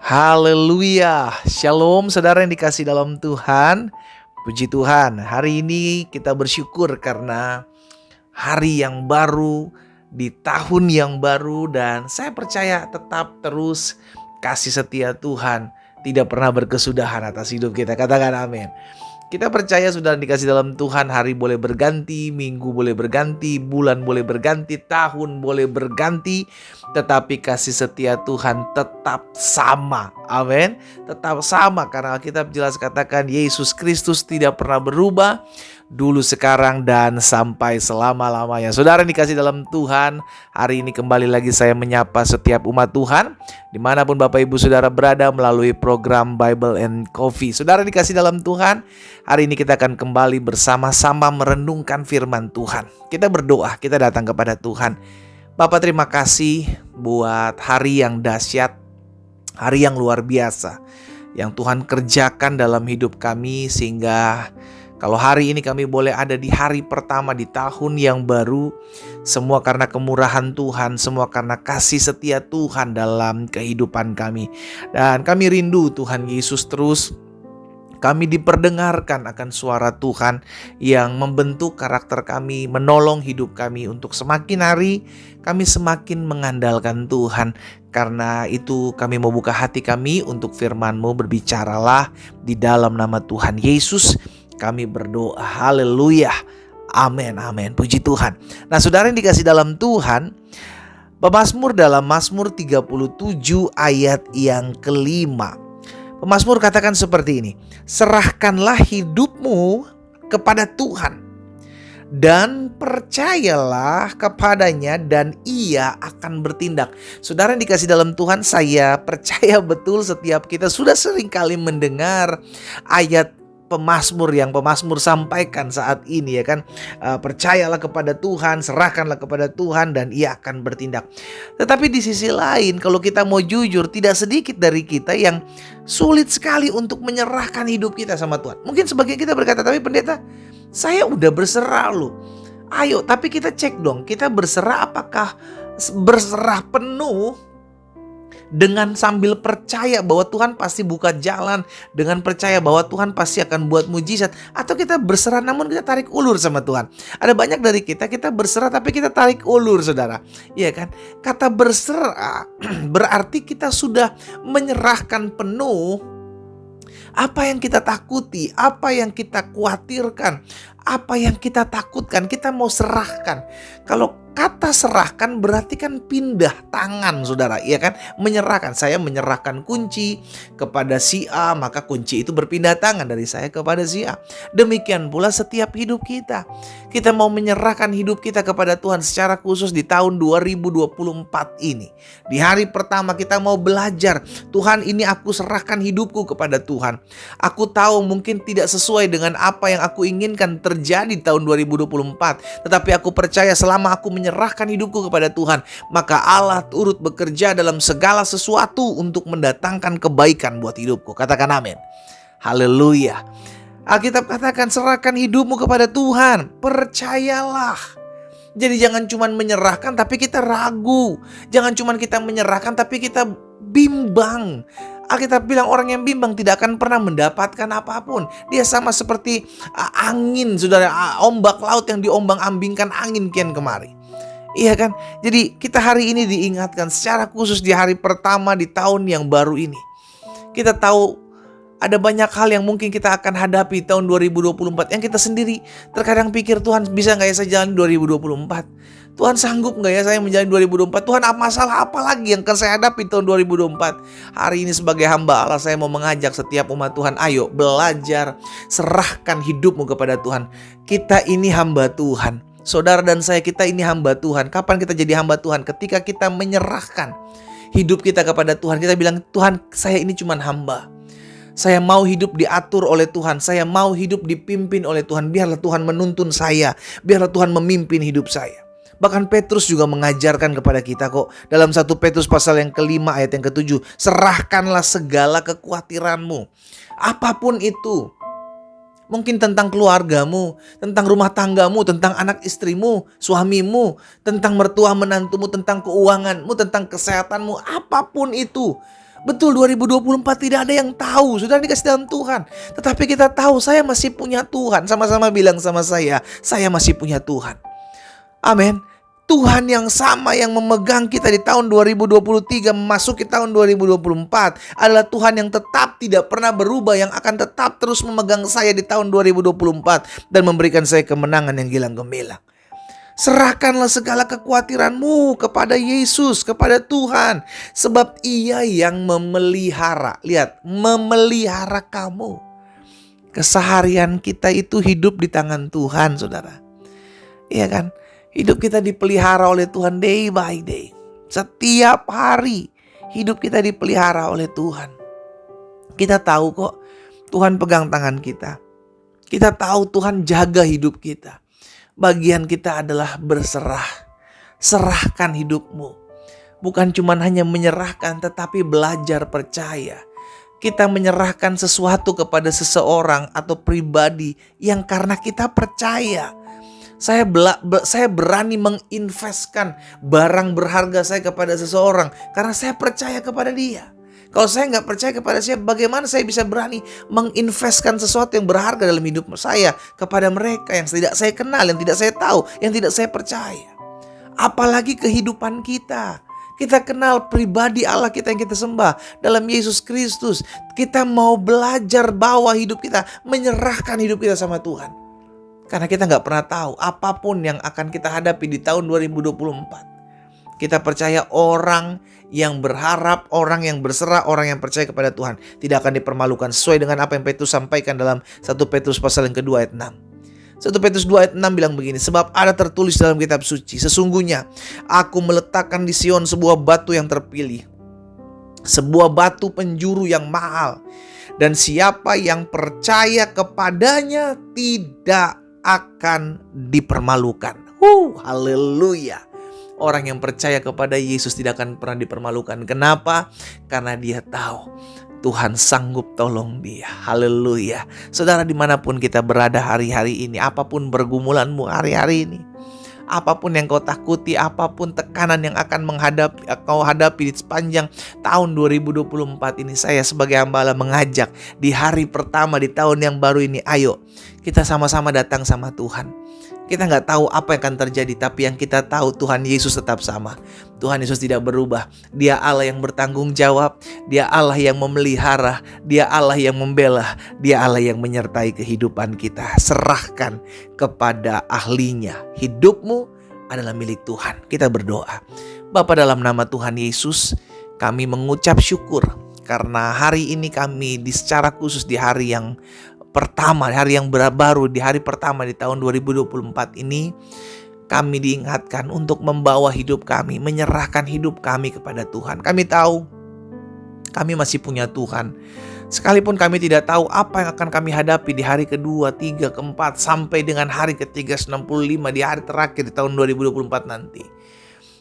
Haleluya, shalom saudara yang dikasih dalam Tuhan. Puji Tuhan, hari ini kita bersyukur karena hari yang baru, di tahun yang baru. Dan saya percaya tetap terus kasih setia Tuhan tidak pernah berkesudahan atas hidup kita. Katakan amin. Kita percaya sudah dikasih dalam Tuhan, hari boleh berganti, minggu boleh berganti, bulan boleh berganti, tahun boleh berganti, tetapi kasih setia Tuhan tetap sama. Amin. Tetap sama karena Alkitab jelas katakan Yesus Kristus tidak pernah berubah, dulu, sekarang, dan sampai selama-lamanya. Saudara yang dikasih dalam Tuhan, hari ini kembali lagi saya menyapa setiap umat Tuhan dimanapun Bapak Ibu Saudara berada melalui program Bible and Coffee. Saudara dikasih dalam Tuhan, hari ini kita akan kembali bersama-sama merenungkan firman Tuhan. Kita berdoa, kita datang kepada Tuhan. Bapak, terima kasih buat hari yang dahsyat, hari yang luar biasa yang Tuhan kerjakan dalam hidup kami, sehingga kalau hari ini kami boleh ada di hari pertama di tahun yang baru, semua karena kemurahan Tuhan, semua karena kasih setia Tuhan dalam kehidupan kami. Dan kami rindu Tuhan Yesus terus kami diperdengarkan akan suara Tuhan yang membentuk karakter kami, menolong hidup kami untuk semakin hari kami semakin mengandalkan Tuhan. Karena itu kami mau buka hati kami untuk firman-Mu, berbicaralah di dalam nama Tuhan Yesus. Kami berdoa, haleluya, amin, amin, puji Tuhan. Nah saudara yang dikasih dalam Tuhan, pemazmur dalam Mazmur 37 ayat yang kelima. Pemazmur katakan seperti ini, serahkanlah hidupmu kepada Tuhan dan percayalah kepadanya dan ia akan bertindak. Saudara yang dikasih dalam Tuhan, saya percaya betul setiap kita sudah sering kali mendengar ayat pemazmur yang pemazmur sampaikan saat ini, ya kan? Percayalah kepada Tuhan, serahkanlah kepada Tuhan dan ia akan bertindak. Tetapi di sisi lain, kalau kita mau jujur, tidak sedikit dari kita yang sulit sekali untuk menyerahkan hidup kita sama Tuhan. Mungkin sebagian kita berkata, tapi pendeta, saya udah berserah loh. Ayo, tapi kita cek dong, kita berserah apakah berserah penuh dengan sambil percaya bahwa Tuhan pasti buka jalan, dengan percaya bahwa Tuhan pasti akan buat mujizat, atau kita berserah namun kita tarik ulur sama Tuhan. Ada banyak dari kita berserah tapi kita tarik ulur, saudara. Iya kan? Kata berserah berarti kita sudah menyerahkan penuh apa yang kita takuti, apa yang kita khawatirkan, apa yang kita takutkan, kita mau serahkan. Kalau kata serahkan berarti kan pindah tangan, saudara, iya kan? Menyerahkan, saya menyerahkan kunci kepada si A, maka kunci itu berpindah tangan dari saya kepada si A. Demikian pula setiap hidup kita. Kita mau menyerahkan hidup kita kepada Tuhan secara khusus di tahun 2024 ini. Di hari pertama kita mau belajar, Tuhan ini aku serahkan hidupku kepada Tuhan. Aku tahu mungkin tidak sesuai dengan apa yang aku inginkan terjadi di tahun 2024. Tetapi aku percaya selama aku menyerahkan hidupku kepada Tuhan, maka Allah turut bekerja dalam segala sesuatu untuk mendatangkan kebaikan buat hidupku. Katakan amin. Haleluya. Alkitab katakan serahkan hidupmu kepada Tuhan. Percayalah. Jadi jangan cuma menyerahkan tapi kita ragu. Jangan cuma kita menyerahkan tapi kita bimbang. Alkitab bilang orang yang bimbang tidak akan pernah mendapatkan apapun. Dia sama seperti angin, saudara, ombak laut yang diombang-ambingkan angin kian kemari. Iya kan? Jadi kita hari ini diingatkan secara khusus di hari pertama di tahun yang baru ini. Kita tahu ada banyak hal yang mungkin kita akan hadapi tahun 2024 yang kita sendiri terkadang pikir, Tuhan bisa gak ya saya jalan 2024? Tuhan sanggup gak ya saya menjalani 2024? Tuhan masalah apa lagi yang akan saya hadapi tahun 2024? Hari ini sebagai hamba Allah saya mau mengajak setiap umat Tuhan, ayo belajar, serahkan hidupmu kepada Tuhan. Kita ini hamba Tuhan. Saudara dan saya, kita ini hamba Tuhan. Kapan kita jadi hamba Tuhan? Ketika kita menyerahkan hidup kita kepada Tuhan. Kita bilang, Tuhan saya ini cuma hamba. Saya mau hidup diatur oleh Tuhan. Saya mau hidup dipimpin oleh Tuhan. Biarlah Tuhan menuntun saya. Biarlah Tuhan memimpin hidup saya. Bahkan Petrus juga mengajarkan kepada kita kok. Dalam 1 Petrus pasal yang ke-5 ayat yang ke-7. Serahkanlah segala kekhawatiranmu. Apapun itu. Mungkin tentang keluargamu, tentang rumah tanggamu, tentang anak istrimu, suamimu, tentang mertua menantumu, tentang keuanganmu, tentang kesehatanmu. Apapun itu. Betul 2024 tidak ada yang tahu, sudah dikasih dalam Tuhan. Tetapi kita tahu saya masih punya Tuhan. Sama-sama bilang sama saya masih punya Tuhan. Amin. Tuhan yang sama yang memegang kita di tahun 2023 memasuki tahun 2024 adalah Tuhan yang tetap tidak pernah berubah, yang akan tetap terus memegang saya di tahun 2024 dan memberikan saya kemenangan yang gilang gemilang. Serahkanlah segala kekhawatiranmu kepada Yesus, kepada Tuhan. Sebab Ia yang memelihara. Lihat, memelihara kamu. Keseharian kita itu hidup di tangan Tuhan, saudara. Iya kan? Hidup kita dipelihara oleh Tuhan day by day. Setiap hari hidup kita dipelihara oleh Tuhan. Kita tahu kok Tuhan pegang tangan kita. Kita tahu Tuhan jaga hidup kita. Bagian kita adalah berserah. Serahkan hidupmu. Bukan cuma hanya menyerahkan, tetapi belajar percaya. Kita menyerahkan sesuatu kepada seseorang atau pribadi yang karena kita percaya. Saya berani menginvestkan barang berharga saya kepada seseorang karena saya percaya kepada dia. Kalau saya nggak percaya kepada saya, bagaimana saya bisa berani menginvestkan sesuatu yang berharga dalam hidup saya kepada mereka yang tidak saya kenal, yang tidak saya tahu, yang tidak saya percaya. Apalagi kehidupan kita. Kita kenal pribadi Allah kita yang kita sembah dalam Yesus Kristus. Kita mau belajar bawa hidup kita, menyerahkan hidup kita sama Tuhan. Karena kita nggak pernah tahu apapun yang akan kita hadapi di tahun 2024. Kita percaya orang yang berharap, orang yang berserah, orang yang percaya kepada Tuhan tidak akan dipermalukan, sesuai dengan apa yang Petrus sampaikan dalam 1 Petrus pasal yang kedua ayat 6. 1 Petrus 2 ayat 6 bilang begini, sebab ada tertulis dalam kitab suci, sesungguhnya aku meletakkan di Sion sebuah batu yang terpilih, sebuah batu penjuru yang mahal, dan siapa yang percaya kepadanya tidak akan dipermalukan. Haleluya. Orang yang percaya kepada Yesus tidak akan pernah dipermalukan. Kenapa? Karena dia tahu Tuhan sanggup tolong dia. Haleluya. Saudara, dimanapun kita berada hari-hari ini, apapun pergumulanmu hari-hari ini, apapun yang kau takuti, apapun tekanan yang akan kau hadapi di sepanjang tahun 2024 ini, saya sebagai hamba Allah mengajak di hari pertama di tahun yang baru ini, ayo kita sama-sama datang sama Tuhan. Kita nggak tahu apa yang akan terjadi, tapi yang kita tahu Tuhan Yesus tetap sama. Tuhan Yesus tidak berubah. Dia Allah yang bertanggung jawab. Dia Allah yang memelihara. Dia Allah yang membela. Dia Allah yang menyertai kehidupan kita. Serahkan kepada ahlinya. Hidupmu adalah milik Tuhan. Kita berdoa. Bapa, dalam nama Tuhan Yesus, kami mengucap syukur karena hari ini kami secara khusus di hari yang pertama, hari yang baru, di hari pertama di tahun 2024 ini, kami diingatkan untuk membawa hidup kami, menyerahkan hidup kami kepada Tuhan. Kami tahu kami masih punya Tuhan. Sekalipun kami tidak tahu apa yang akan kami hadapi di hari kedua, tiga, keempat, sampai dengan hari ke-365 di hari terakhir di tahun 2024 nanti.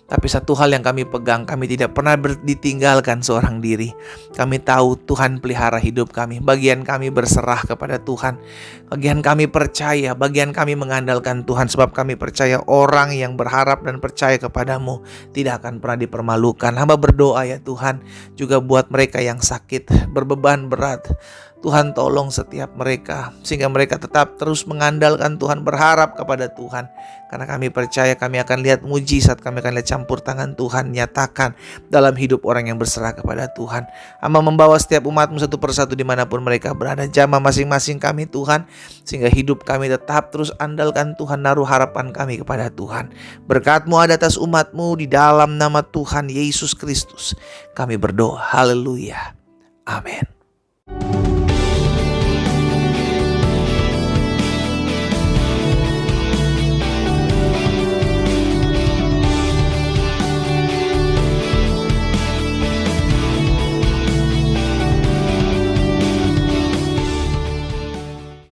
Tapi satu hal yang kami pegang, kami tidak pernah ditinggalkan seorang diri. Kami tahu Tuhan pelihara hidup kami. Bagian kami berserah kepada Tuhan. Bagian kami percaya, bagian kami mengandalkan Tuhan. Sebab kami percaya orang yang berharap dan percaya kepadamu tidak akan pernah dipermalukan. Hamba berdoa ya Tuhan, juga buat mereka yang sakit, berbeban berat. Tuhan tolong setiap mereka, sehingga mereka tetap terus mengandalkan Tuhan, berharap kepada Tuhan. Karena kami percaya kami akan lihat mujizat, kami akan lihat campur tangan Tuhan nyatakan dalam hidup orang yang berserah kepada Tuhan. Hamba membawa setiap umatmu satu persatu dimanapun mereka berada, jamah masing-masing kami Tuhan, sehingga hidup kami tetap terus andalkan Tuhan, naruh harapan kami kepada Tuhan. Berkat-Mu ada atas umat-Mu, di dalam nama Tuhan Yesus Kristus kami berdoa. Haleluya. Amin.